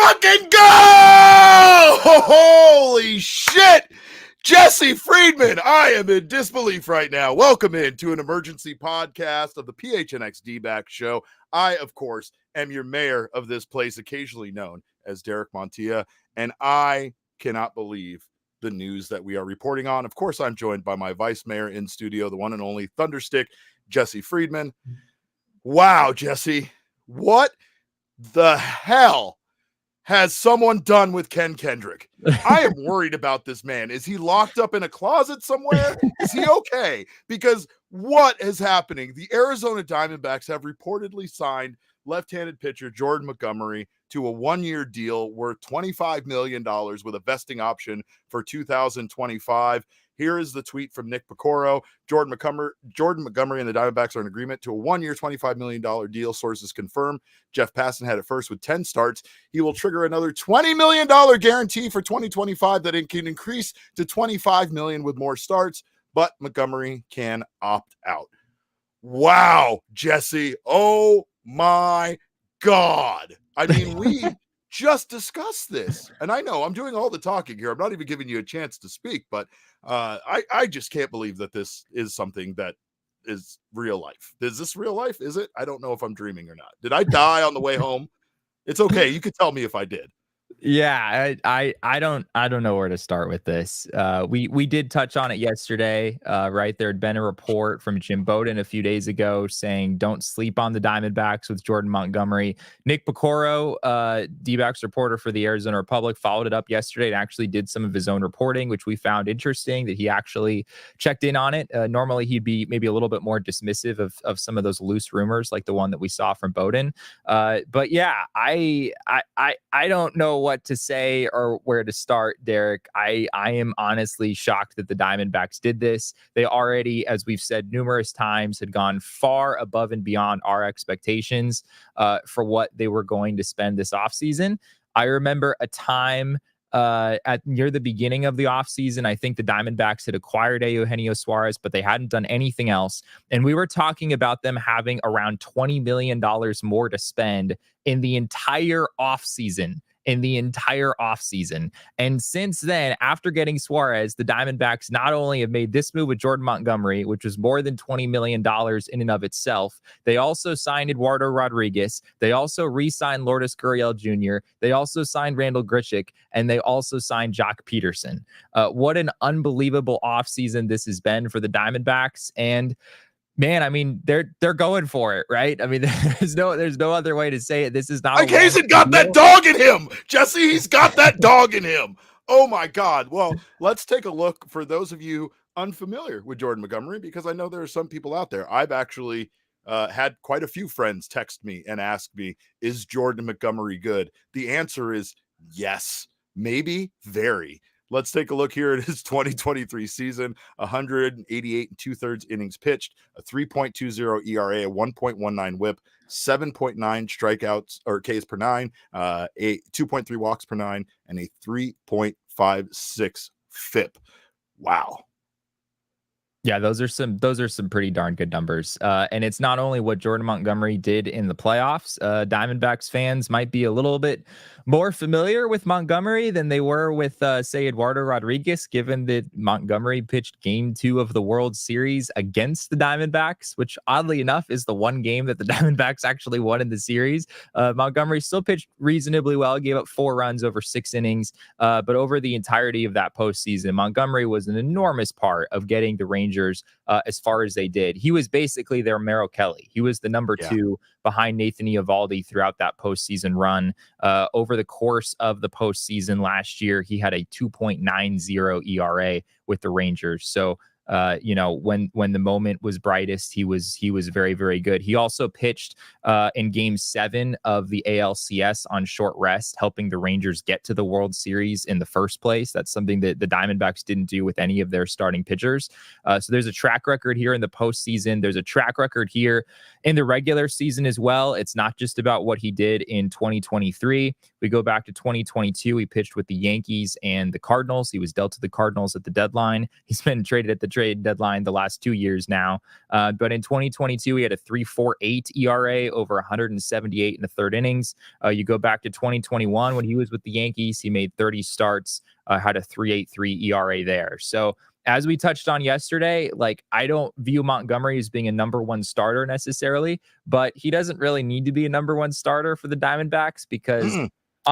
fucking go! Holy shit! Jesse Friedman, I am in disbelief right now. Welcome in to an emergency podcast of the PHNX D-Back Show. I, of course, am your mayor of this place, occasionally known as Derek Montilla, and I cannot believe the news that we are reporting on. Of course, I'm joined by my vice mayor in studio, the one and only Thunderstick, Jesse Friedman. Wow, Jesse, what the hell has someone done with Ken Kendrick? I am worried about this man. Is he locked up in a closet somewhere? Is he okay? Because what is happening? The Arizona Diamondbacks have reportedly signed left-handed pitcher Jordan Montgomery to a one-year deal worth $25 million with a vesting option for 2025. Here is the tweet from Nick Picoro. Jordan Montgomery and the Diamondbacks are in agreement to a one-year, $25 million deal. Sources confirm. Jeff Passan had it first with 10 starts. He will trigger another $20 million guarantee for 2025 that it can increase to $25 million with more starts, but Montgomery can opt out. Wow, Jesse. Oh my God. I mean, we just discussed this, and I know I'm doing all the talking here. I'm not even giving you a chance to speak, but I just can't believe that this is something that is real life. Is this real life? Is it? I don't know if I'm dreaming or not. Did I die on the way home? It's okay. You could tell me if I did. Yeah, I don't know where to start with this. We did touch on it yesterday, right? There had been a report from Jim Bowden a few days ago saying don't sleep on the Diamondbacks with Jordan Montgomery. Nick Picoro, D-backs reporter for the Arizona Republic, followed it up yesterday and actually did some of his own reporting, which we found interesting that he actually checked in on it. Normally he'd be maybe a little bit more dismissive of some of those loose rumors like the one that we saw from Bowden. But yeah, I don't know what to say or where to start, Derek. I am honestly shocked that the Diamondbacks did this. They already, as we've said numerous times, had gone far above and beyond our expectations for what they were going to spend this offseason. I remember a time at near the beginning of the offseason, I think the Diamondbacks had acquired Eugenio Suarez, but they hadn't done anything else. And we were talking about them having around $20 million more to spend in the entire offseason. And since then, after getting Suarez, the Diamondbacks not only have made this move with Jordan Montgomery, which was more than $20 million in and of itself, they also signed Eduardo Rodriguez. They also re-signed Lourdes Gurriel Jr. They also signed Randall Grichuk, and they also signed Jock Peterson. What an unbelievable offseason this has been for the Diamondbacks. And man, I mean, they're going for it, right? I mean, there's no other way to say it. This is not like Hazen got that dog in him. Jesse, he's got that dog in him. Oh my God. Well, let's take a look for those of you unfamiliar with Jordan Montgomery, because I know there are some people out there. I've actually had quite a few friends text me and ask me, is Jordan Montgomery good? The answer is yes, maybe, very. Let's take a look here at his 2023 season. 188 and 2/3 innings pitched, a 3.20 ERA, a 1.19 WHIP, 7.9 strikeouts or Ks per nine, a 2.3 walks per nine, and a 3.56 FIP. Wow. Yeah, those are some pretty darn good numbers. And it's not only what Jordan Montgomery did in the playoffs. Diamondbacks fans might be a little bit more familiar with Montgomery than they were with, say, Eduardo Rodriguez, given that Montgomery pitched Game 2 of the World Series against the Diamondbacks, which oddly enough is the one game that the Diamondbacks actually won in the series. Montgomery still pitched reasonably well, gave up 4 runs over 6 innings. But over the entirety of that postseason, Montgomery was an enormous part of getting the Rangers as far as they did. He was basically their Merrill Kelly. He was the number 2 behind Nathan Eovaldi throughout that postseason run. Over the course of the postseason last year, he had a 2.90 ERA with the Rangers. So when the moment was brightest, he was very, very good. He also pitched in Game 7 of the ALCS on short rest, helping the Rangers get to the World Series in the first place. That's something that the Diamondbacks didn't do with any of their starting pitchers. So there's a track record here in the postseason. There's a track record here in the regular season as well. It's not just about what he did in 2023. We go back to 2022. He pitched with the Yankees and the Cardinals. He was dealt to the Cardinals at the deadline. He's been traded at the trade deadline the last 2 years now. But in 2022, he had a 3.48 ERA over 178 in the third innings. You go back to 2021 when he was with the Yankees, he made 30 starts, had a 3.83 ERA there. So as we touched on yesterday, like I don't view Montgomery as being a number one starter necessarily, but he doesn't really need to be a number one starter for the Diamondbacks because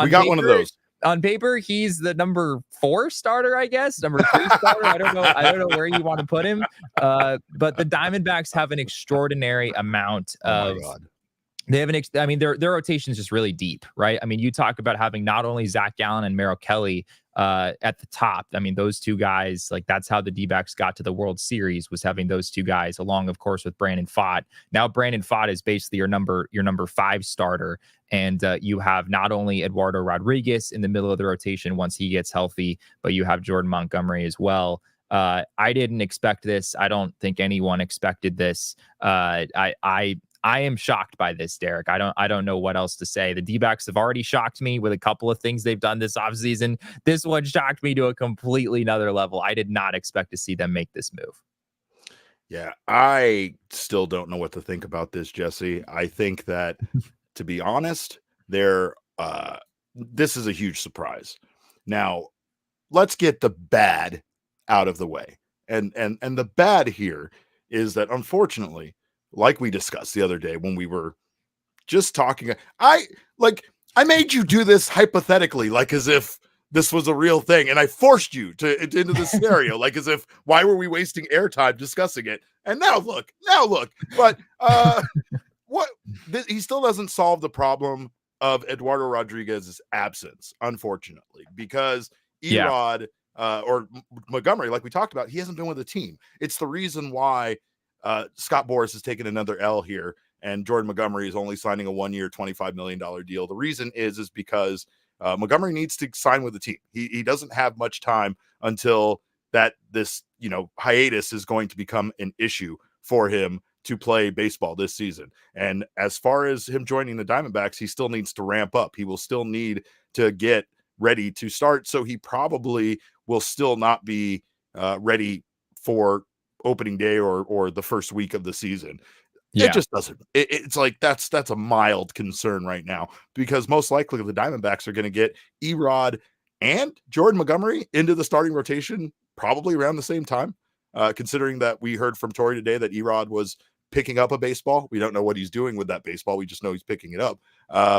we got one of those. On paper, he's the number 4 starter, I guess, number 3 starter. I don't know where you want to put him. But the Diamondbacks have an extraordinary amount of. Oh my God. They have their rotation is just really deep, right? I mean, you talk about having not only Zach Gallen and Merrill Kelly at the top. I mean, those two guys, like that's how the D-backs got to the World Series, was having those two guys along, of course, with Brandon Pfaadt. Now Brandon Pfaadt is basically your number 5 starter. And you have not only Eduardo Rodriguez in the middle of the rotation once he gets healthy, but you have Jordan Montgomery as well. I didn't expect this. I don't think anyone expected this. I am shocked by this, Derek. I don't know what else to say. The D-backs have already shocked me with a couple of things they've done this offseason. This one shocked me to a completely another level. I did not expect to see them make this move. Yeah, I still don't know what to think about this, Jesse. I think that, to be honest, this is a huge surprise. Now, let's get the bad out of the way. And the bad here is that, unfortunately, like we discussed the other day when we were just talking, I made you do this hypothetically, like as if this was a real thing, and I forced you into this scenario, like as if, why were we wasting airtime discussing it? And now look. But he still doesn't solve the problem of Eduardo Rodriguez's absence, unfortunately, because Erod or Montgomery, like we talked about, he hasn't been with the team. It's the reason why Scott Boras has taken another L here, and Jordan Montgomery is only signing a 1-year, $25 million deal. The reason is because Montgomery needs to sign with the team. He doesn't have much time until this hiatus is going to become an issue for him to play baseball this season. And as far as him joining the Diamondbacks, he still needs to ramp up. He will still need to get ready to start. So he probably will still not be ready for opening day or the first week of the season. Yeah. It just doesn't. It's like that's a mild concern right now, because most likely the Diamondbacks are going to get Erod and Jordan Montgomery into the starting rotation probably around the same time. Considering that we heard from Tori today that Erod was picking up a baseball. We don't know what he's doing with that baseball. We just know he's picking it up.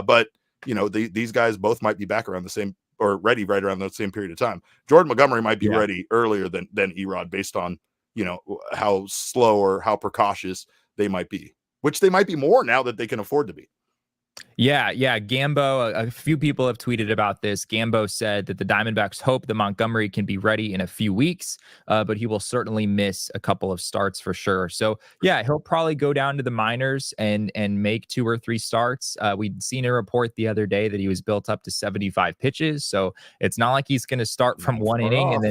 But these guys both might be back around the same, or ready right around the same period of time. Jordan Montgomery might be ready earlier than Erod, based on how slow or how precautious they might be, which they might be more now that they can afford to be. Yeah. Gambo, a few people have tweeted about this. Gambo said that the Diamondbacks hope that Montgomery can be ready in a few weeks, but he will certainly miss a couple of starts for sure. So yeah, he'll probably go down to the minors and make 2 or 3 starts. We'd seen a report the other day that he was built up to 75 pitches. So it's not like he's going to start from one inning and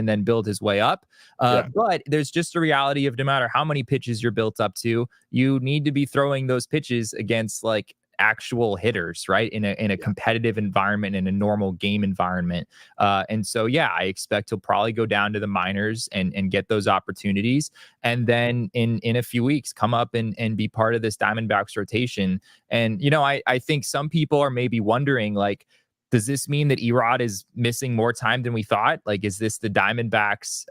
then build his way up. But there's just a reality of no matter how many pitches you're built up to, you need to be throwing those pitches against like actual hitters, right? In a competitive environment, in a normal game environment. And so, I expect he'll probably go down to the minors and get those opportunities. And then in a few weeks, come up and be part of this Diamondbacks rotation. And, I think some people are maybe wondering, like, does this mean that Erod is missing more time than we thought? Like, is this the Diamondbacks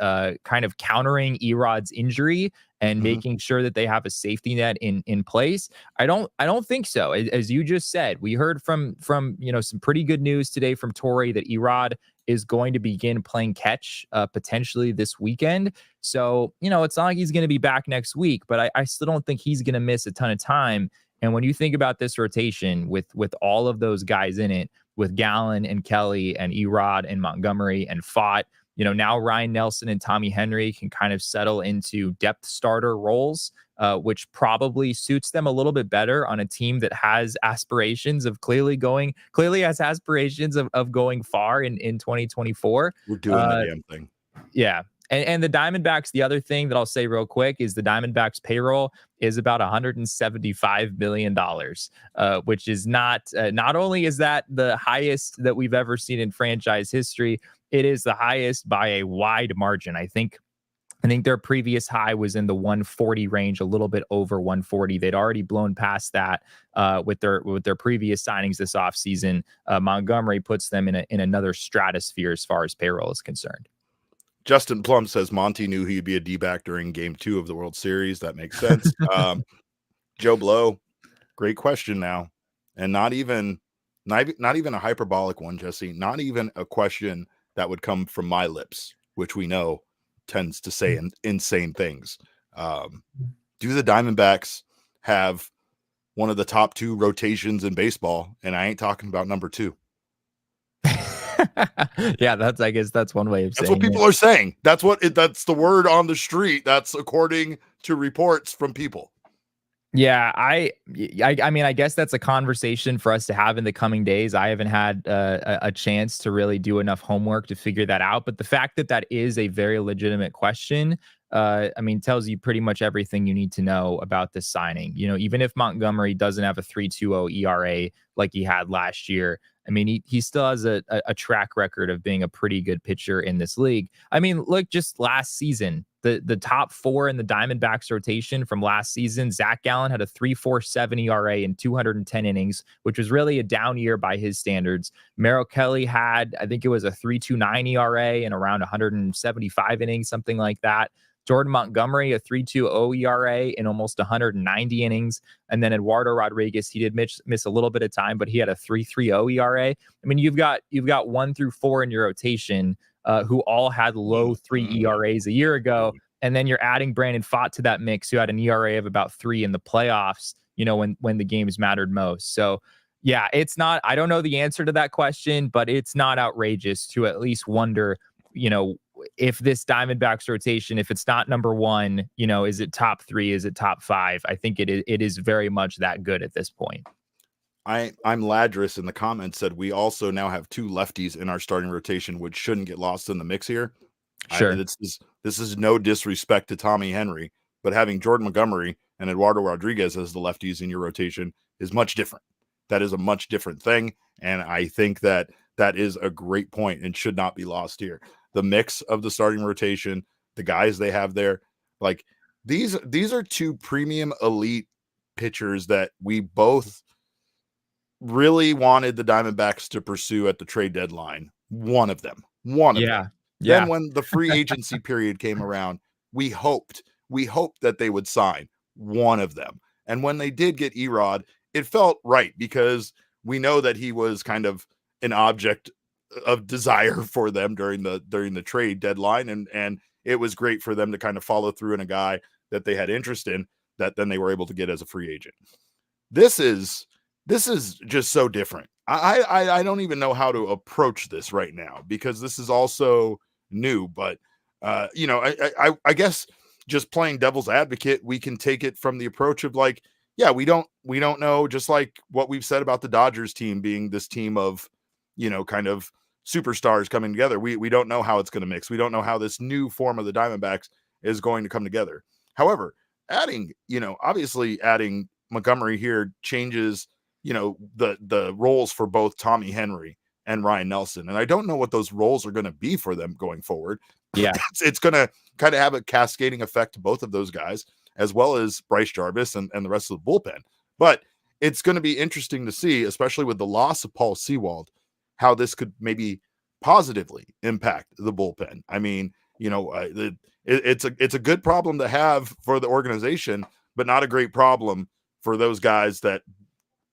kind of countering Erod's injury and making sure that they have a safety net in place? I don't think so. As you just said, we heard from some pretty good news today from Tori that Erod is going to begin playing catch potentially this weekend. So, it's not like he's going to be back next week, but I still don't think he's going to miss a ton of time. And when you think about this rotation with all of those guys in it, with Gallen and Kelly and Erod and Montgomery and Pfaadt, now Ryan Nelson and Tommy Henry can kind of settle into depth starter roles, which probably suits them a little bit better on a team that has aspirations of clearly has aspirations of going far in 2024. We're doing the damn thing. Yeah. And the Diamondbacks, the other thing that I'll say real quick is the Diamondbacks payroll is about $175 million, which is not only is that the highest that we've ever seen in franchise history, it is the highest by a wide margin. I think I think their previous high was in the 140 range, a little bit over 140. They'd already blown past that with their previous signings this offseason. Montgomery puts them in another stratosphere as far as payroll is concerned. Justin Plum says Monty knew he'd be a D-back during Game 2 of the World Series. That makes sense. Joe Blow, great question now, and not even a hyperbolic one, Jesse. Not even a question that would come from my lips, which we know tends to say insane things. Do the Diamondbacks have one of the top 2 rotations in baseball? And I ain't talking about number 2. Yeah, I guess that's one way of saying that's what people are saying. That's the word on the street. That's according to reports from people. Yeah, I mean, I guess that's a conversation for us to have in the coming days. I haven't had a chance to really do enough homework to figure that out. But the fact that is a very legitimate question, I mean, tells you pretty much everything you need to know about this signing. You know, even if Montgomery doesn't have a 3.20 ERA like he had last year, I mean, he still has a track record of being a pretty good pitcher in this league. I mean, look, just last season, the top 4 in the Diamondbacks rotation from last season, Zach Gallen had a 3.47 ERA in 210 innings, which was really a down year by his standards. Merrill Kelly had, I think it was a 3.29 ERA in around 175 innings, something like that. Jordan Montgomery, a 3.20 ERA in almost 190 innings. And then Eduardo Rodriguez, he did miss a little bit of time, but he had a 3.30 ERA. I mean, you've got 1 through 4 in your rotation who all had low 3 ERAs a year ago. And then you're adding Brandon Pfaadt to that mix, who had an ERA of about 3 in the playoffs, you know, when the games mattered most. So, yeah, it's not, I don't know the answer to that question, but it's not outrageous to at least wonder, you know, if this Diamondbacks rotation, if it's not number 1, you know, is it top 3? Is it top 5? I think it is very much that good at this point. I'm Ladris in the comments said we also now have 2 lefties in our starting rotation, which shouldn't get lost in the mix here. Sure. This is no disrespect to Tommy Henry, but having Jordan Montgomery and Eduardo Rodriguez as the lefties in your rotation is much different. That is a much different thing. And I think that is a great point and should not be lost here. The mix of the starting rotation, the guys they have there, like these are 2 premium elite pitchers that we both really wanted the Diamondbacks to pursue at the trade deadline. One of them. Yeah. Then when the free agency period came around, we hoped that they would sign one of them. And when they did get Erod, it felt right because we know that he was kind of an object of desire for them during the trade deadline. And it was great for them to kind of follow through in a guy that they had interest in that then they were able to get as a free agent. This is just so different. I don't even know how to approach this right now because this is also new, but you know, I guess just playing devil's advocate, we can take it from the approach of like, yeah, we don't know, just like what we've said about the Dodgers team being this team of, you know, kind of superstars coming together. We don't know how it's going to mix. We don't know how this new form of the Diamondbacks is going to come together. However, obviously adding Montgomery here changes, you know, the roles for both Tommy Henry and Ryan Nelson. And I don't know what those roles are going to be for them going forward. Yeah. It's going to kind of have a cascading effect to both of those guys, as well as Bryce Jarvis and the rest of the bullpen. But it's going to be interesting to see, especially with the loss of Paul Sewald, how this could maybe positively impact the bullpen. I mean, you know, it's a good problem to have for the organization, but not a great problem for those guys that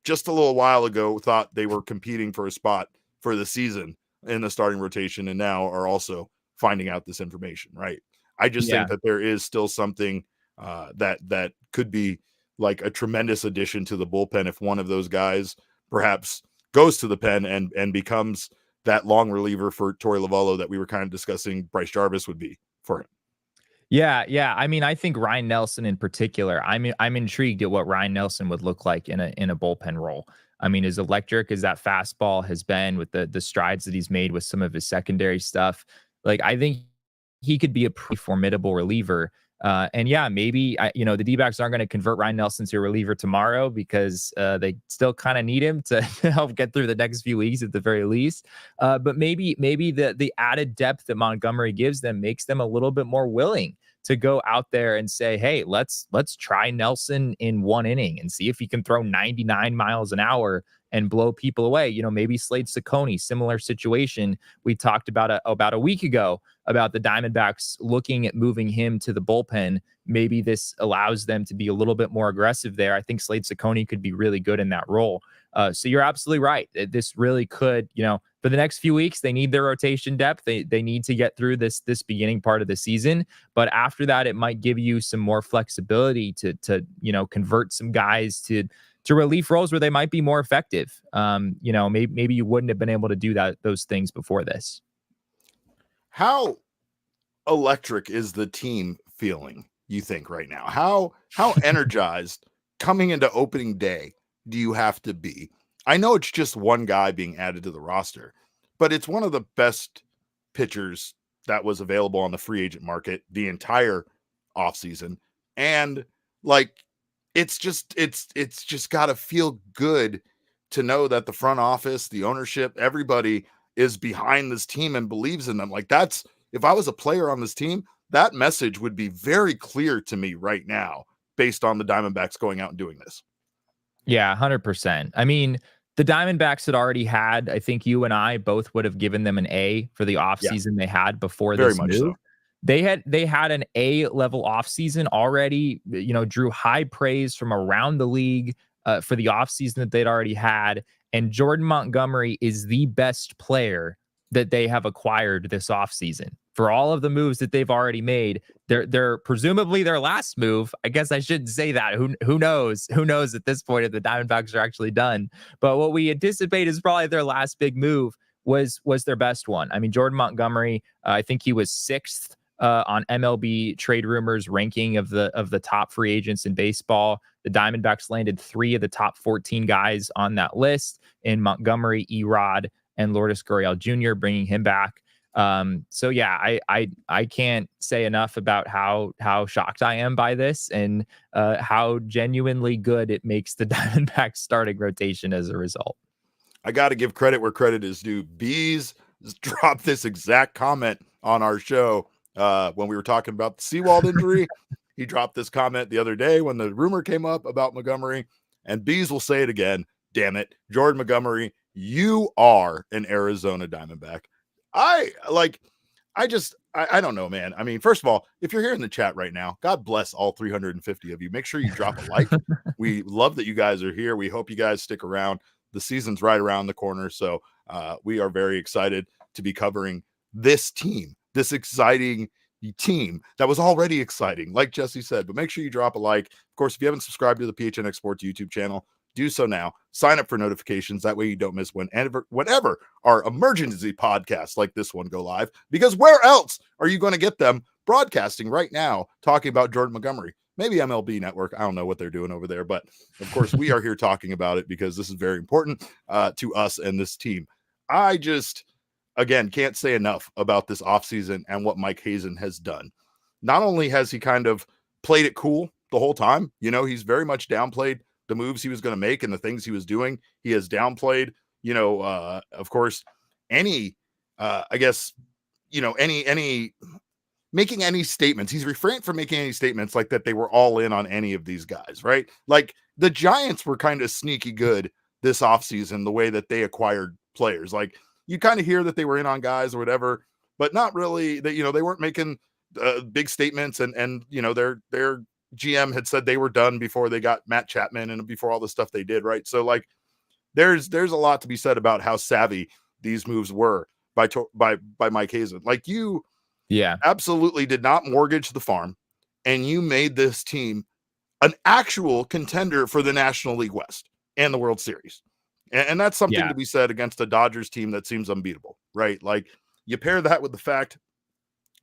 just a little while ago thought they were competing for a spot for the season in the starting rotation and now are also finding out this information, right? I just think that there is still something that could be like a tremendous addition to the bullpen if one of those guys perhaps goes to the pen and becomes that long reliever for Torey Lovullo that we were kind of discussing Bryce Jarvis would be for him. Yeah. I mean, I think Ryan Nelson in particular, I'm intrigued at what Ryan Nelson would look like in a bullpen role. I mean, as electric as that fastball has been with the strides that he's made with some of his secondary stuff, like I think he could be a pretty formidable reliever. And yeah, maybe the D-backs aren't going to convert Ryan Nelson to a reliever tomorrow because they still kind of need him to help get through the next few weeks at the very least. But maybe the added depth that Montgomery gives them makes them a little bit more willing to go out there and say, hey, let's try Nelson in one inning and see if he can throw 99 miles an hour and blow people away. You know, maybe Slade Ciccone, similar situation. We talked about a week ago about the Diamondbacks looking at moving him to the bullpen. Maybe this allows them to be a little bit more aggressive there. I think Slade Ciccone could be really good in that role. So you're absolutely right. This really could, you know, for the next few weeks, they need their rotation depth. They need to get through this beginning part of the season. But after that, it might give you some more flexibility to you know, convert some guys to relief roles where they might be more effective. You know, maybe you wouldn't have been able to do those things before this. How electric is the team feeling, you think, right now? How energized coming into opening day do you have to be? I know it's just one guy being added to the roster, but it's one of the best pitchers that was available on the free agent market the entire offseason. And like, it's just got to feel good to know that the front office, the ownership, everybody is behind this team and believes in them. Like, that's, if I was a player on this team, that message would be very clear to me right now based on the Diamondbacks going out and doing this. Yeah, 100%. I mean, the Diamondbacks had already had, I think you and I both would have given them an A for the offseason they had before Very this much move. so. They had an A level offseason already, you know, drew high praise from around the league for the offseason that they'd already had. And Jordan Montgomery is the best player that they have acquired this offseason. For all of the moves that they've already made, they're presumably their last move. I guess I shouldn't say that. Who knows? Who knows at this point if the Diamondbacks are actually done? But what we anticipate is probably their last big move was their best one. I mean, Jordan Montgomery, I think he was 6th on MLB Trade Rumors ranking of the top free agents in baseball. The Diamondbacks landed 3 of the top 14 guys on that list in Montgomery, Erod, and Lourdes Gurriel Jr., bringing him back. So yeah, I can't say enough about how shocked I am by this and how genuinely good it makes the Diamondbacks starting rotation as a result. I got to give credit where credit is due. Bees dropped this exact comment on our show when we were talking about the Seawald injury. He dropped this comment the other day when the rumor came up about Montgomery, and Bees will say it again. Damn it, Jordan Montgomery, you are an Arizona Diamondback. I don't know, man. I mean, first of all, if you're here in the chat right now, God bless all 350 of you. Make sure you drop a like. We love that you guys are here. We hope you guys stick around. The season's right around the corner, so we are very excited to be covering this team, this exciting team that was already exciting, like Jesse said. But make sure you drop a like. Of course, if you haven't subscribed to the PHNX Sports YouTube channel, do so now. Sign up for notifications. That way you don't miss whenever our emergency podcasts like this one go live, because where else are you going to get them broadcasting right now talking about Jordan Montgomery? Maybe MLB Network. I don't know what they're doing over there, but of course we are here talking about it because this is very important to us and this team. I just, again, can't say enough about this offseason and what Mike Hazen has done. Not only has he kind of played it cool the whole time, you know, he's very much downplayed the moves he was going to make and the things he was doing. He has downplayed, you know, of course, any making any statements. He's refrained from making any statements like that they were all in on any of these guys, right? Like the Giants were kind of sneaky good this offseason, the way that they acquired players. Like you kind of hear that they were in on guys or whatever, but not really. That, you know, they weren't making big statements, and you know, their GM had said they were done before they got Matt Chapman and before all the stuff they did, right? So like there's a lot to be said about how savvy these moves were by Mike Hazen. Like you absolutely did not mortgage the farm, and you made this team an actual contender for the National League West and the World Series. And that's something to be said against a Dodgers team that seems unbeatable, right? Like you pair that with the fact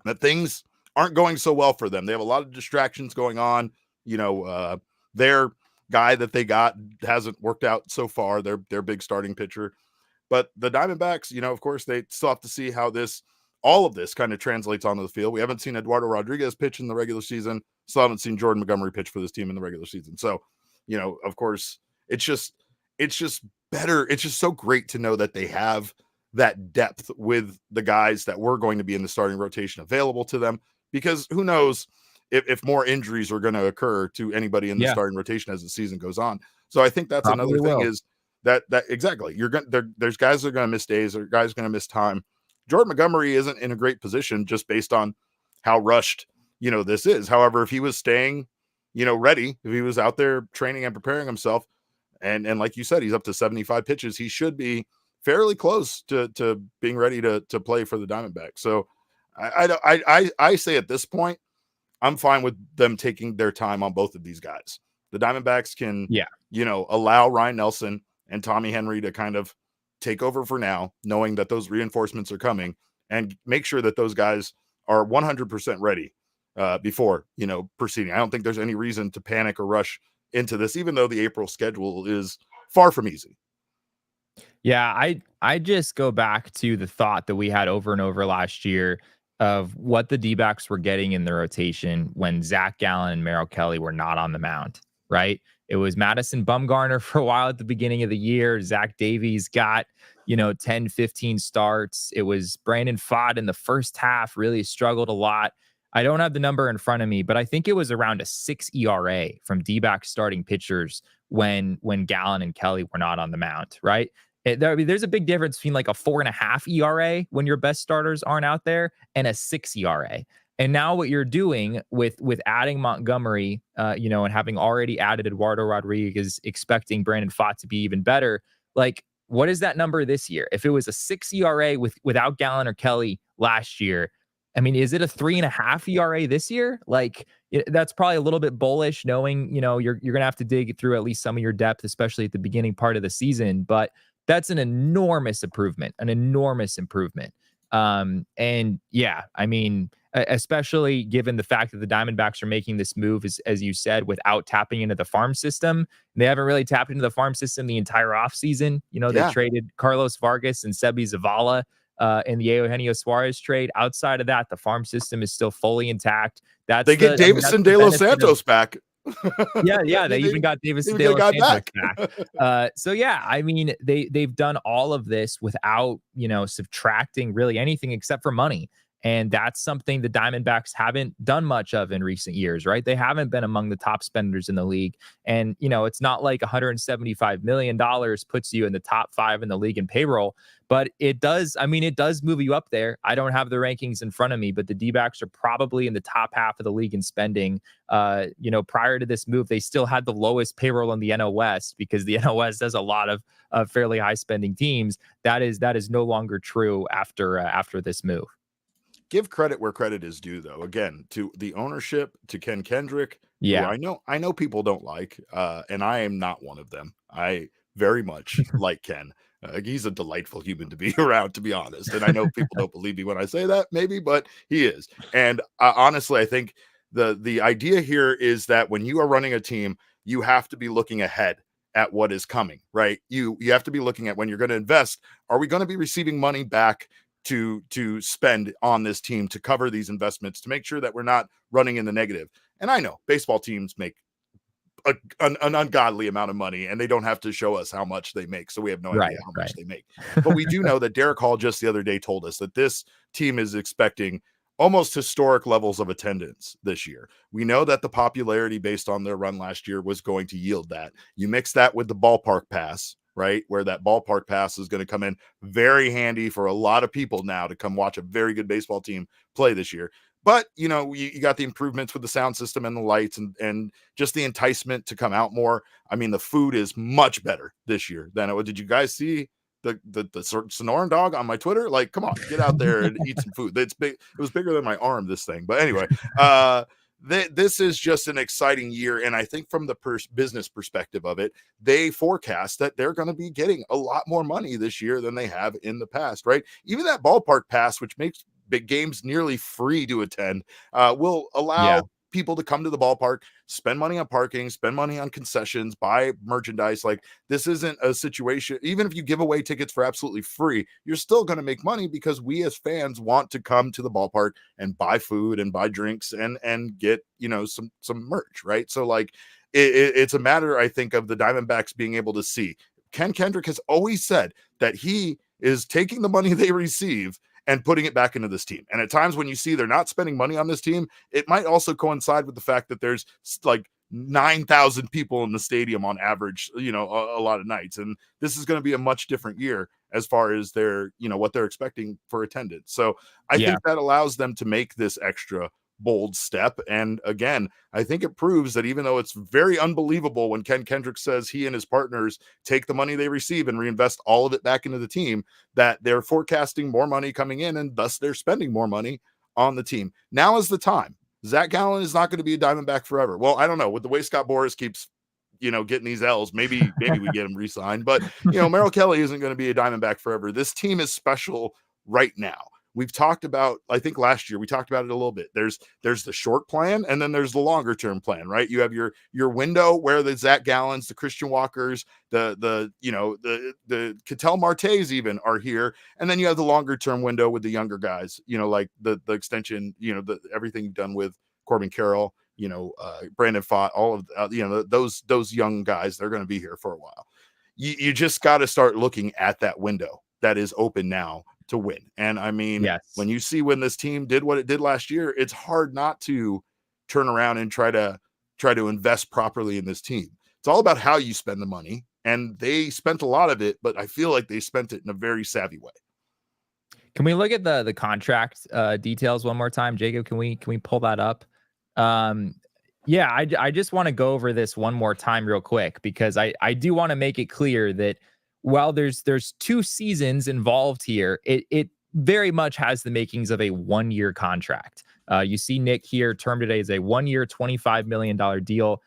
that things aren't going so well for them. They have a lot of distractions going on. You know, their guy that they got hasn't worked out so far. Their big starting pitcher. But the Diamondbacks, you know, of course, they still have to see how all of this kind of translates onto the field. We haven't seen Eduardo Rodriguez pitch in the regular season. Still haven't seen Jordan Montgomery pitch for this team in the regular season. So, you know, of course, it's just better. It's just so great to know that they have that depth with the guys that were going to be in the starting rotation available to them, because who knows, if more injuries are going to occur to anybody in the starting rotation as the season goes on. So I think that's Probably another thing will. is that exactly, you're going there's guys that are going to miss days, or guys going to miss time. Jordan Montgomery isn't in a great position just based on how rushed, this is. However, if he was staying, ready, if he was out there training and preparing himself, and like you said, he's up to 75 pitches, he should be fairly close to being ready to play for the Diamondbacks. So I say at this point, I'm fine with them taking their time on both of these guys. The Diamondbacks can, allow Ryan Nelson and Tommy Henry to kind of take over for now, knowing that those reinforcements are coming, and make sure that those guys are 100% ready before, proceeding. I don't think there's any reason to panic or rush into this, even though the April schedule is far from easy. Yeah, I just go back to the thought that we had over and over last year of what the D-backs were getting in the rotation when Zach Gallen and Merrill Kelly were not on the mound, right? It was Madison Bumgarner for a while at the beginning of the year. Zach Davies got, 10, 15 starts. It was Brandon Pfaadt in the first half, really struggled a lot. I don't have the number in front of me, but I think it was around a 6 ERA from D-back starting pitchers when Gallen and Kelly were not on the mound, right? There's a big difference between like a 4.5 ERA when your best starters aren't out there and a 6 ERA. And now what you're doing with adding Montgomery, and having already added Eduardo Rodriguez, expecting Brandon Pfaadt to be even better, like what is that number this year? If it was a 6 ERA without Gallen or Kelly last year, I mean, is it a 3.5 ERA this year? Like that's probably a little bit bullish, knowing you're gonna have to dig through at least some of your depth, especially at the beginning part of the season. But that's an enormous improvement, And yeah, I mean, especially given the fact that the Diamondbacks are making this move, as you said, without tapping into the farm system. They haven't really tapped into the farm system the entire offseason. They traded Carlos Vargas and Sebi Zavala in the Eugenio Suarez trade. Outside of that, the farm system is still fully intact. They get Davison De Los Santos back. Yeah. They even got Davison De Los Santos back. So yeah, I mean, they've done all of this without, subtracting really anything except for money. And that's something the Diamondbacks haven't done much of in recent years, right? They haven't been among the top spenders in the league. And, it's not like $175 million puts you in the top 5 in the league in payroll, but it does move you up there. I don't have the rankings in front of me, but the D-backs are probably in the top half of the league in spending. Prior to this move, they still had the lowest payroll in the NL West because the NL West has a lot of fairly high spending teams. That is no longer true after this move. Give credit where credit is due, though. Again, to the ownership, to Ken Kendrick, who I know people don't like, and I am not one of them. I very much like Ken. He's a delightful human to be around, to be honest. And I know people don't believe me when I say that, maybe, but he is. And honestly, I think the idea here is that when you are running a team, you have to be looking ahead at what is coming, right? You have to be looking at when you're going to invest. Are we going to be receiving money back to spend on this team to cover these investments, to make sure that we're not running in the negative? And I know baseball teams make an ungodly amount of money, and they don't have to show us how much they make, so we have no idea how much they make. But we do know that Derek Hall just the other day told us that this team is expecting almost historic levels of attendance this year. We know that the popularity based on their run last year was going to yield that. You mix that with the ballpark pass, right, where that ballpark pass is going to come in very handy for a lot of people now to come watch a very good baseball team play this year. But, you got the improvements with the sound system and the lights and just the enticement to come out more. I mean, the food is much better this year than it. Did you guys see the Sonoran dog on my Twitter? Like, come on, get out there and eat some food. It's big. It was bigger than my arm, this thing. But anyway, this is just an exciting year. And I think from the business perspective of it, they forecast that they're going to be getting a lot more money this year than they have in the past, right? Even that ballpark pass, which makes big games nearly free to attend, will allow people to come to the ballpark, spend money on parking, spend money on concessions, buy merchandise. Like, this isn't a situation, even if you give away tickets for absolutely free, you're still going to make money because we as fans want to come to the ballpark and buy food and buy drinks and get, some merch, right? So like it's a matter, I think, of the Diamondbacks being able to see. Ken Kendrick has always said that he is taking the money they receive and putting it back into this team. And at times when you see they're not spending money on this team, it might also coincide with the fact that there's like 9,000 people in the stadium on average, a lot of nights. And this is going to be a much different year as far as their, what they're expecting for attendance. So I think that allows them to make this extra bold step. And again, I think it proves that even though it's very unbelievable when Ken Kendrick says he and his partners take the money they receive and reinvest all of it back into the team, that they're forecasting more money coming in and thus they're spending more money on the team. Now is the time. Zach Gallen is not going to be a Diamondback forever. Well, I don't know. With the way Scott Boras keeps, getting these L's, maybe we get him re-signed. But, Merrill Kelly isn't going to be a Diamondback forever. This team is special right now. We've talked about, I think last year we talked about it a little bit. There's the short plan and then there's the longer term plan, right? You have your window where the Zach Gallens, the Christian Walkers, the Ketel Martes even are here. And then you have the longer term window with the younger guys, like the extension, everything you've done with Corbin Carroll, Brandon Pfaadt, all of those young guys, they're going to be here for a while. You just got to start looking at that window that is open now to win. And I mean, when you see when this team did what it did last year, it's hard not to turn around and try to invest properly in this team. It's all about how you spend the money, and they spent a lot of it, but I feel like they spent it in a very savvy way. Can we look at the contract details one more time, Jacob? Can we pull that up? I just want to go over this one more time real quick, because I do want to make it clear that while there's 2 seasons involved here, it very much has the makings of a 1-year contract. You see Nick here termed today as a 1-year, $25 million deal.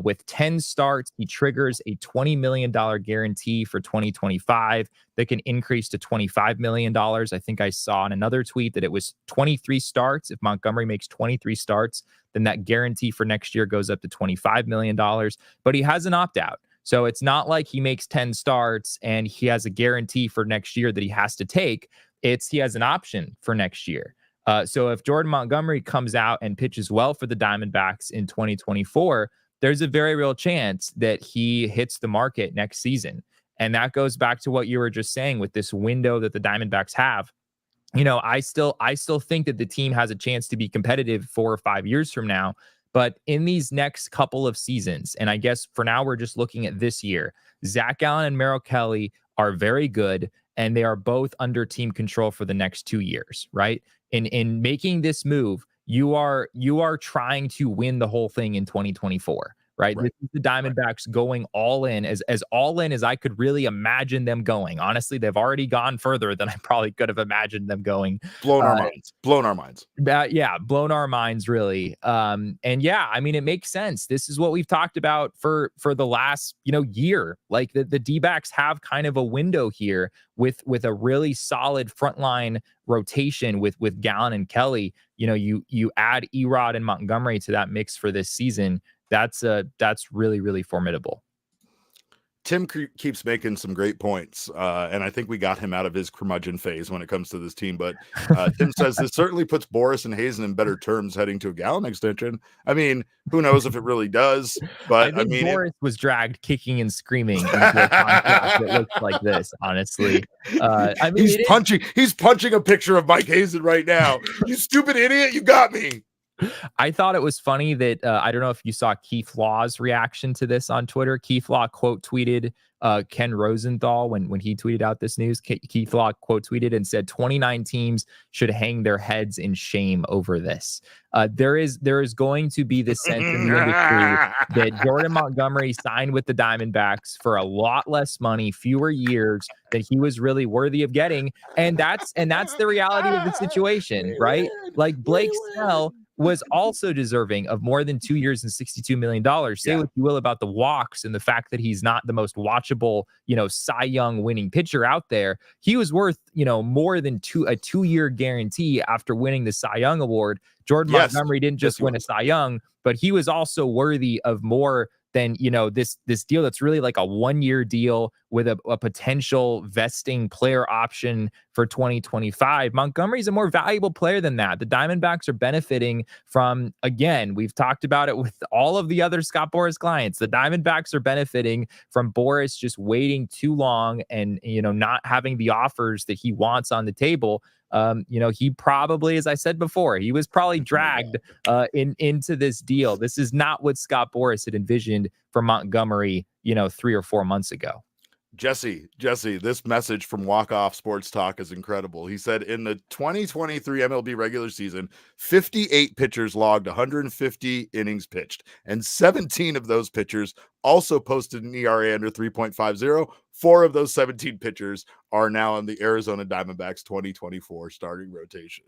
With 10 starts, he triggers a $20 million guarantee for 2025 that can increase to $25 million. I think I saw in another tweet that it was 23 starts. If Montgomery makes 23 starts, then that guarantee for next year goes up to $25 million. But he has an opt-out. So it's not like he makes 10 starts and he has a guarantee for next year that he has to take. He has an option for next year. So if Jordan Montgomery comes out and pitches well for the Diamondbacks in 2024, there's a very real chance that he hits the market next season. And that goes back to what you were just saying with this window that the Diamondbacks have. I still think that the team has a chance to be competitive 4 or 5 years from now. But in these next couple of seasons, and I guess for now we're just looking at this year, Zach Gallen and Merrill Kelly are very good, and they are both under team control for the next 2 years, right? In making this move, you are trying to win the whole thing in 2024, right? This is the Diamondbacks going all in, as all in as I could really imagine them going. Honestly, they've already gone further than I probably could have imagined them going. Blown our minds. Blown our minds, really. It makes sense. This is what we've talked about for the last, year. Like the D-backs have kind of a window here with a really solid frontline rotation with Gallen and Kelly. You add Erod and Montgomery to that mix for this season. That's really, really formidable. Tim keeps making some great points, and I think we got him out of his curmudgeon phase when it comes to this team. But Tim says this certainly puts Boras and Hazen in better terms heading to a Gallen extension. I mean, who knows if it really does? But I think Boras was dragged kicking and screaming into a contract that looks like this. Honestly, he's punching a picture of Mike Hazen right now. You stupid idiot! You got me. I thought it was funny that I don't know if you saw Keith Law's reaction to this on Twitter. Keith Law quote tweeted Ken Rosenthal when he tweeted out this news. Keith Law quote tweeted and said 29 teams should hang their heads in shame over this. There is going to be this sense in the industry that Jordan Montgomery signed with the Diamondbacks for a lot less money, fewer years than he was really worthy of getting, and that's the reality of the situation, right? Like Blake Snell was also deserving of more than 2 years and $62 million. Say what you will about the walks and the fact that he's not the most watchable, Cy Young winning pitcher out there. He was worth, more than a 2-year guarantee after winning the Cy Young award. Jordan Montgomery didn't just win a Cy Young, but he was also worthy of more than, this deal that's really like a 1-year deal with a potential vesting player option for 2025. Montgomery's a more valuable player than that. The Diamondbacks are benefiting from, again, we've talked about it with all of the other Scott Boras clients. The Diamondbacks are benefiting from Boras just waiting too long and, not having the offers that he wants on the table. He probably, as I said before, he was probably dragged into this deal. This is not what Scott Boras had envisioned for Montgomery, 3 or 4 months ago. Jesse, this message from Walk Off Sports Talk is incredible. He said in the 2023 MLB regular season, 58 pitchers logged 150 innings pitched, and 17 of those pitchers also posted an ERA under 3.50. 4 of those 17 pitchers are now in the Arizona Diamondbacks 2024 starting rotation.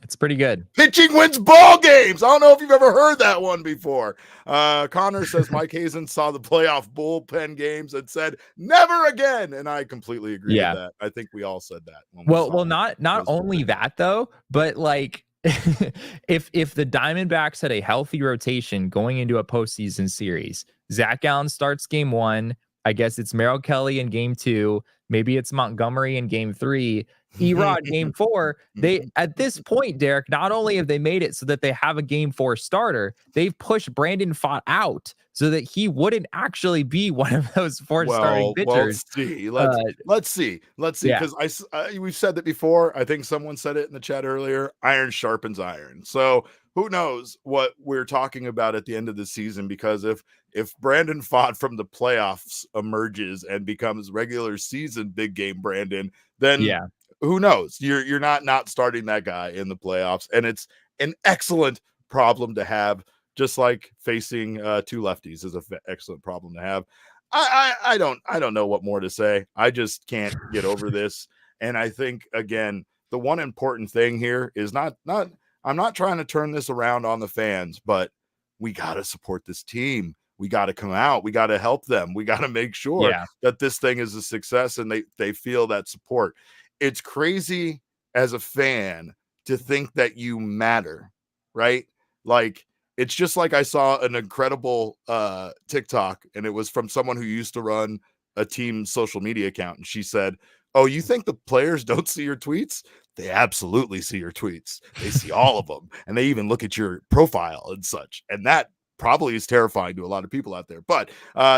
It's pretty good. Pitching wins ball games. I don't know if you've ever heard that one before. Connor says Mike Hazen saw the playoff bullpen games and said never again, and I completely agree with that. I think we all said that. Well, not only that though, but like if the Diamondbacks had a healthy rotation going into a postseason series, Zach Gallen starts game 1. I guess it's Merrill Kelly in game 2. Maybe it's Montgomery in game 3. Erod game 4. They, at this point, Derek, not only have they made it so that they have a game 4 starter, they've pushed Brandon Pfaadt out so that he wouldn't actually be one of those 4 starting pitchers. Let's see. Because we've said that before. I think someone said it in the chat earlier. Iron sharpens iron. So who knows what we're talking about at the end of the season? Because if Brandon Pfaadt from the playoffs emerges and becomes regular season big game Brandon, then who knows? You're not starting that guy in the playoffs, and it's an excellent problem to have. Just like facing 2 lefties is an excellent problem to have. I don't know what more to say. I just can't get over this. And I think, again, the one important thing here is not I'm not trying to turn this around on the fans, but we got to support this team. We got to come out. We got to help them. We got to make sure that this thing is a success and they feel that support. It's crazy as a fan to think that you matter, right? Like, it's just like I saw an incredible TikTok, and it was from someone who used to run a team's social media account. And she said, "Oh, you think the players don't see your tweets? They absolutely see your tweets. They see all of them. And they even look at your profile and such." And that probably is terrifying to a lot of people out there. But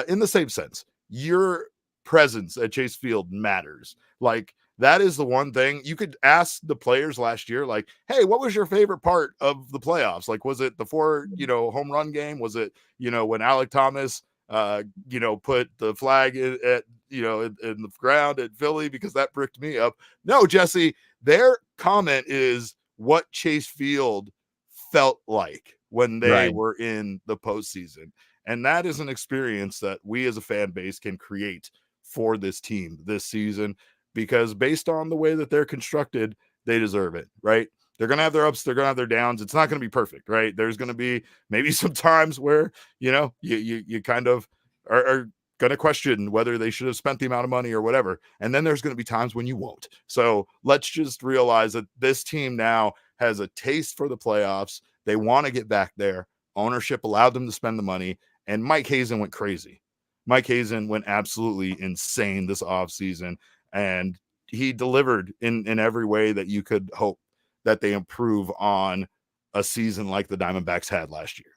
in the same sense, your presence at Chase Field matters. Like, that is the one thing you could ask the players last year, like, hey, what was your favorite part of the playoffs? Like, was it the 4, home run game? Was it, when Alec Thomas, put the flag in the ground at Philly because that bricked me up? No, Jesse, their comment is what Chase Field felt like when they were in the postseason. And that is an experience that we as a fan base can create for this team this season, because based on the way that they're constructed, they deserve it, right? They're going to have their ups, they're going to have their downs. It's not going to be perfect, right? There's going to be maybe some times where, you kind of are going to question whether they should have spent the amount of money or whatever. And then there's going to be times when you won't. So let's just realize that this team now has a taste for the playoffs. They want to get back there. Ownership allowed them to spend the money, and Mike Hazen went crazy. Mike Hazen went absolutely insane this offseason, and he delivered in every way that you could hope that they improve on a season like the Diamondbacks had last year.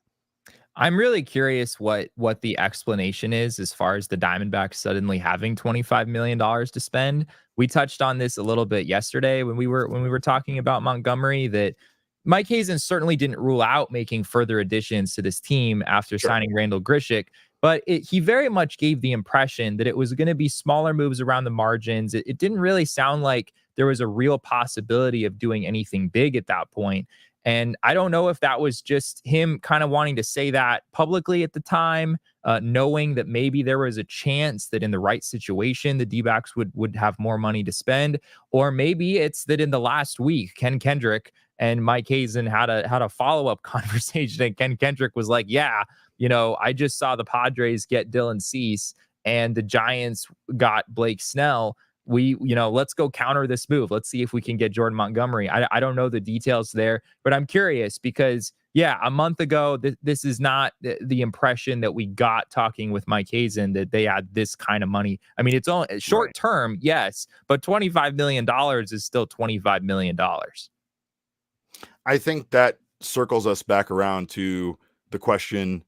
I'm really curious what the explanation is as far as the Diamondbacks suddenly having $25 million to spend. We touched on this a little bit yesterday when we were talking about Montgomery, that Mike Hazen certainly didn't rule out making further additions to this team after signing Randall Grichuk, but he very much gave the impression that it was going to be smaller moves around the margins. It didn't really sound like there was a real possibility of doing anything big at that point. And I don't know if that was just him kind of wanting to say that publicly at the time, knowing that maybe there was a chance that in the right situation, the D-backs would have more money to spend, or maybe it's that in the last week, Ken Kendrick and Mike Hazen had a follow-up conversation, and Ken Kendrick was like, yeah, I just saw the Padres get Dylan Cease and the Giants got Blake Snell. Let's go counter this move. Let's see if we can get Jordan Montgomery. I don't know the details there, but I'm curious because, a month ago, this is not the impression that we got talking with Mike Hazen, that they had this kind of money. I mean, it's only short term, yes, but $25 million is still $25 million. I think that circles us back around to the question,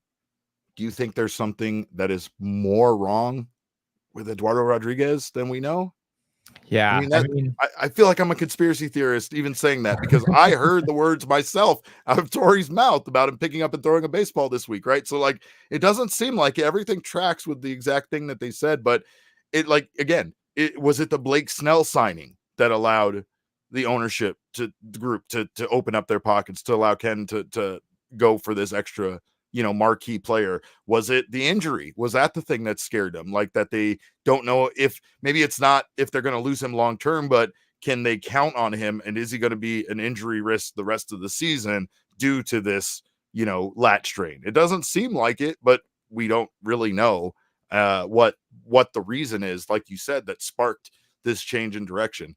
do you think there's something that is more wrong with Eduardo Rodriguez than we know? Yeah, I mean, I feel like I'm a conspiracy theorist even saying that, because I heard the words myself out of Torrey's mouth about him picking up and throwing a baseball this week, right? So like, it doesn't seem like everything tracks with the exact thing that they said, but it, like, again, it was it the Blake Snell signing that allowed the ownership to the group to open up their pockets, to allow Ken to go for this extra, marquee player? Was it the injury? Was that the thing that scared them? Like, that they don't know if maybe it's not if they're going to lose him long term, but can they count on him? And is he going to be an injury risk the rest of the season due to this, lat strain? It doesn't seem like it, but we don't really know what the reason is, like you said, that sparked this change in direction.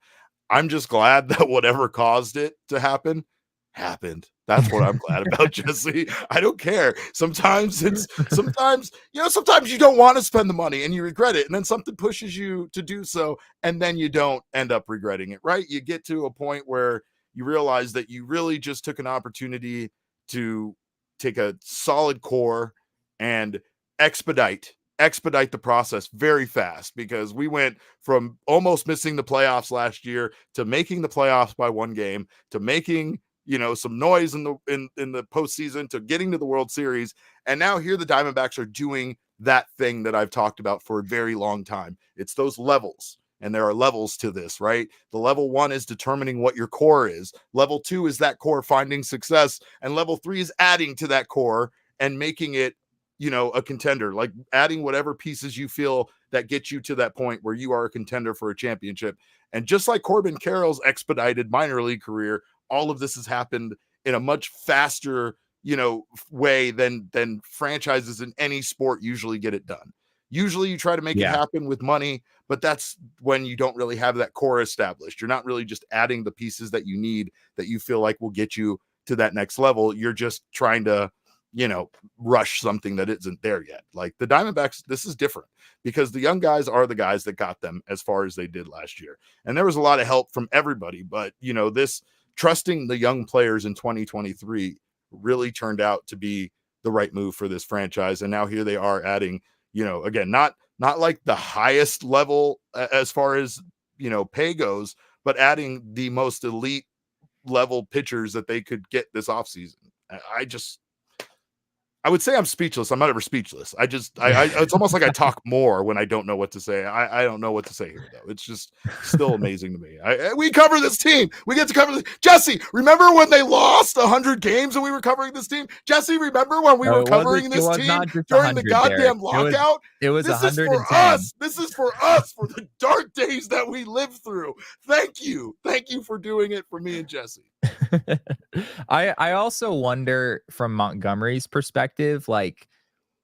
I'm just glad that whatever caused it to happen happened. That's what I'm glad about, Jesse. I don't care. Sometimes sometimes you don't want to spend the money and you regret it. And then something pushes you to do so. And then you don't end up regretting it, right? You get to a point where you realize that you really just took an opportunity to take a solid core and expedite the process very fast, because we went from almost missing the playoffs last year to making the playoffs by one game, to making some noise in the postseason, to getting to the World Series. And now here the Diamondbacks are doing that thing that I've talked about for a very long time. It's those levels. And there are levels to this, right? The level 1 is determining what your core is. Level 2 is that core finding success. And level 3 is adding to that core and making it, a contender, like adding whatever pieces you feel that get you to that point where you are a contender for a championship. And just like Corbin Carroll's expedited minor league career, all of this has happened in a much faster, way than franchises in any sport usually get it done. Usually you try to make it happen with money, but that's when you don't really have that core established. You're not really just adding the pieces that you need, that you feel like will get you to that next level. You're just trying to, rush something that isn't there yet. Like the Diamondbacks, this is different, because the young guys are the guys that got them as far as they did last year. And there was a lot of help from everybody, but this trusting the young players in 2023 really turned out to be the right move for this franchise. And now here they are adding, again, not like the highest level as far as, pay goes, but adding the most elite level pitchers that they could get this offseason. I would say I'm speechless. I'm not ever speechless. It's almost like I talk more when I don't know what to say. I don't know what to say here, though. It's just still amazing to me. We cover this team. We get to cover this. Jesse, remember when they lost 100 games and we were covering this team? Jesse, remember when we were covering this team during the goddamn lockout? It was this 110. Is for us. This is for us, for the dark days that we lived through. Thank you. Thank you for doing it for me and Jesse. I also wonder from Montgomery's perspective, like,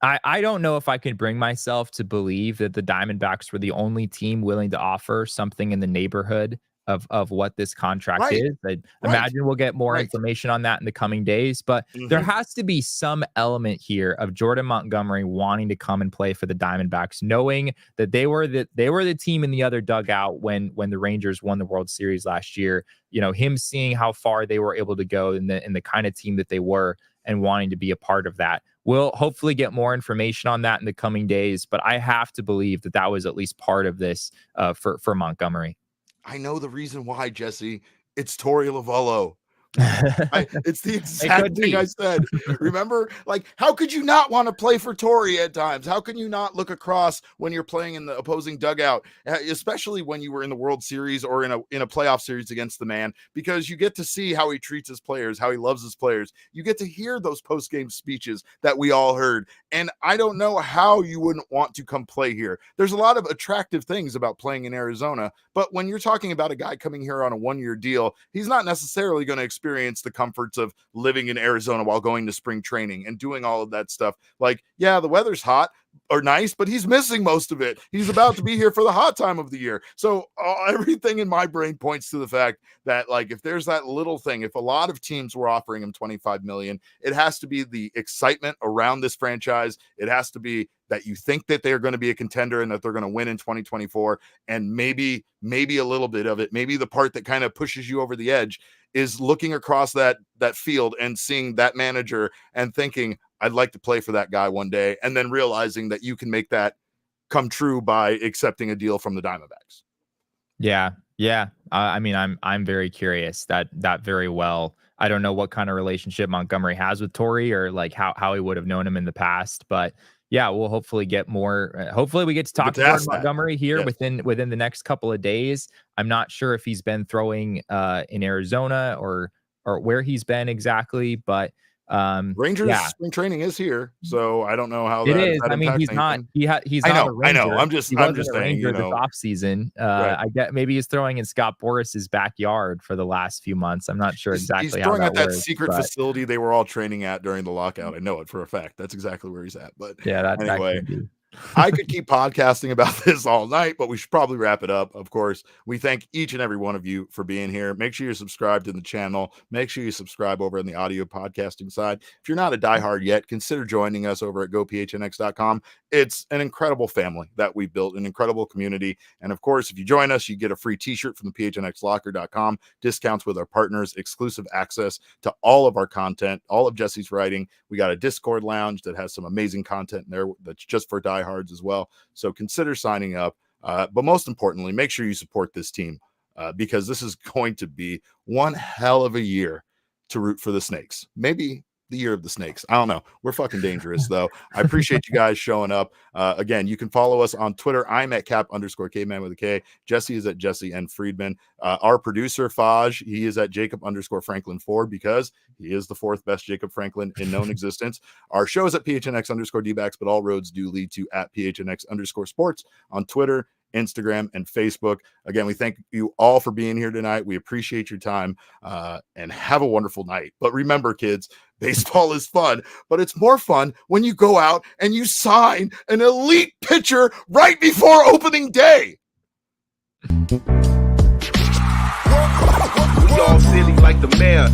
I don't know if I could bring myself to believe that the Diamondbacks were the only team willing to offer something in the neighborhood of what this contract is. I imagine we'll get more information on that in the coming days, but there has to be some element here of Jordan Montgomery wanting to come and play for the Diamondbacks, knowing that they were the team in the other dugout when the Rangers won the World Series last year. Him seeing how far they were able to go in the kind of team that they were, and wanting to be a part of that. We'll hopefully get more information on that in the coming days, but I have to believe that was at least part of this for Montgomery. I know the reason why, Jesse. It's Torey Lovullo. It's the exact thing I said. Remember, like, how could you not want to play for Torey at times? How can you not look across when you're playing in the opposing dugout, especially when you were in the World Series or in a playoff series against the man? Because you get to see how he treats his players, how he loves his players. You get to hear those post-game speeches that we all heard. And I don't know how you wouldn't want to come play here. There's a lot of attractive things about playing in Arizona, but when you're talking about a guy coming here on a one-year deal, he's not necessarily going to experience the comforts of living in Arizona while going to spring training and doing all of that stuff. Like, yeah, the weather's hot or nice, but he's missing most of it. He's about to be here for the hot time of the year. So everything in my brain points to the fact that, like, if there's that little thing, if a lot of teams were offering him $25 million, it has to be the excitement around this franchise. It has to be that you think that they're going to be a contender and that they're going to win in 2024. And maybe a little bit of it, maybe the part that kind of pushes you over the edge is looking across that field and seeing that manager and thinking, I'd like to play for that guy one day. And then realizing that you can make that come true by accepting a deal from the Diamondbacks. Yeah. Yeah, I mean, I'm very curious that very well. I don't know what kind of relationship Montgomery has with Torrey or like how he would have known him in the past, but yeah, we'll hopefully get more. Hopefully, we get to talk to Jordan Montgomery here Yes. within the next couple of days. I'm not sure if he's been throwing in Arizona or where he's been exactly, but Rangers yeah, spring training is here, so I don't know how it that, is. that I mean, impacts he's not. anything. He's I not a know, I know. Ranger. I'm just He wasn't a saying, Ranger this offseason. Right. I get maybe he's throwing in Scott Boras's backyard for the last few months. I'm not sure exactly he's how throwing that at that works, secret but facility they were all training at during the lockout. I know it for a fact. That's exactly where he's at. But yeah, that anyway, could be. I could keep podcasting about this all night, but we should probably wrap it up. Of course, we thank each and every one of you for being here. Make sure you're subscribed to the channel. Make sure you subscribe over on the audio podcasting side. If you're not a diehard yet, consider joining us over at gophnx.com. It's an incredible family that we built, an incredible community. And of course, if you join us, you get a free t-shirt from the phnxlocker.com, discounts with our partners, exclusive access to all of our content, all of Jesse's writing. We got a Discord lounge that has some amazing content in there that's just for diehards as well. So consider signing up. But most importantly, make sure you support this team because this is going to be one hell of a year to root for the Snakes. Maybe the year of the Snakes. I don't know. We're fucking dangerous, though. I appreciate you guys showing up. Again, you can follow us on Twitter. I'm at Cap_Caveman with a K. Jesse is at Jesse N. Friedman. Our producer, Faj, he is at Jacob_Franklin4 because he is the fourth best Jacob Franklin in known existence. Our show is at PHNX_DBacks, but all roads do lead to at PHNX_sports on Twitter, Instagram, and Facebook. Again, we thank you all for being here tonight. We appreciate your time and have a wonderful night. But remember, kids, baseball is fun, but it's more fun when you go out and you sign an elite pitcher right before opening day. We all silly like the mayor.